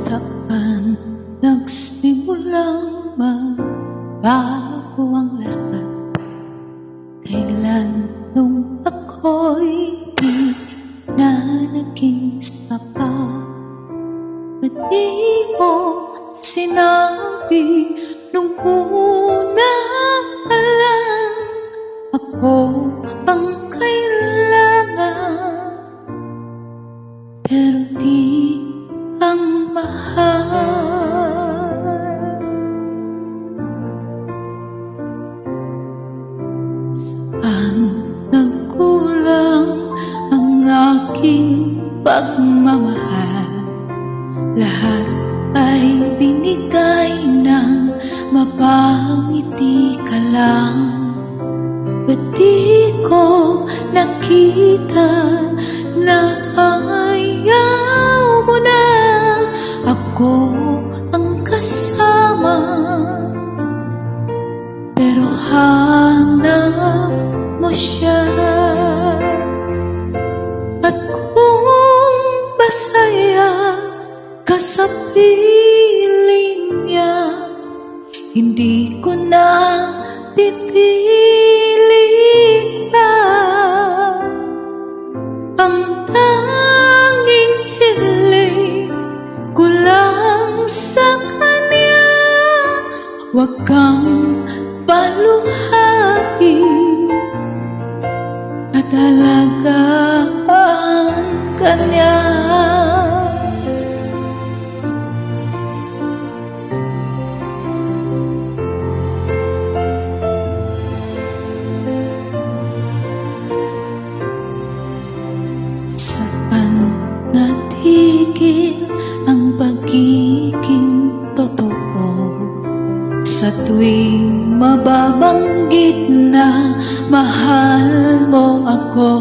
Saan nagsimulang magbago ang lahat? Kailan nung ako'y di na naging sapat? Ba't di mo sinabi nung una pa lang ako ang kailangan? Pero di ang mahal. Saan nagkulang ang aking pagmamahal? Lahat ay binigay ng mapangiti ka lang. Ba't di ko nakita na ayaw mo na ako ang kasama? Pero hanap mo siya, at kung masaya ka sa piling niya, hindi ko na pipilit pa. Ang tanging hiling ko lang sa kanya, huwag kang paluhain at alagaan ka niya. Saan natigil ang pagiging totoo? Sa tuwing mababanggit na mahal mo ako,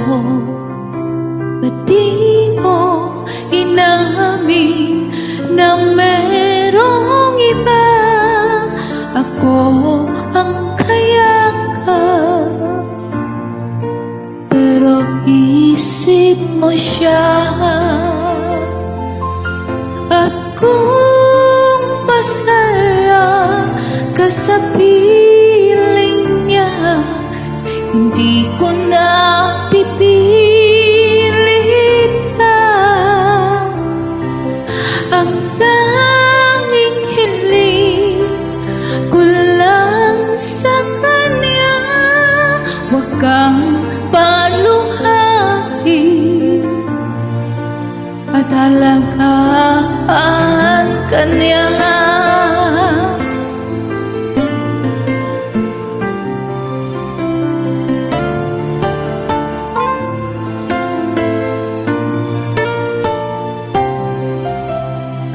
ba't di mo inamin na merong iba? Ako ang kayakap, pero isip mo siya. At kung masaya ka sa piling niya, hindi ko na pipilit pa. Ang tanging hiling ko lang sa kanya, huwag kang paluhain at alagaan ka niya.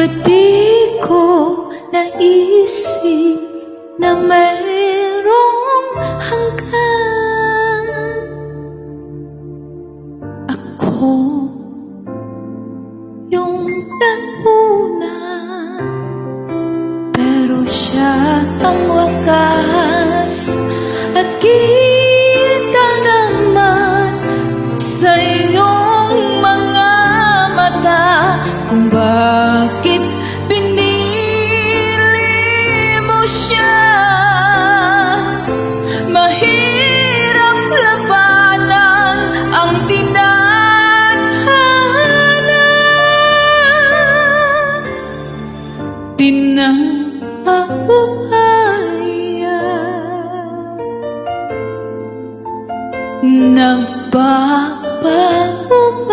Ba't di ko naisip na mayroong hanggan? Ako yung nauna, pero siya ang wakas. At kita naman sa iyong mga mata kung bakit pinili mo siya. Mahirap labanan ang tinadhana, pinapaubaya, nagpapaubaya.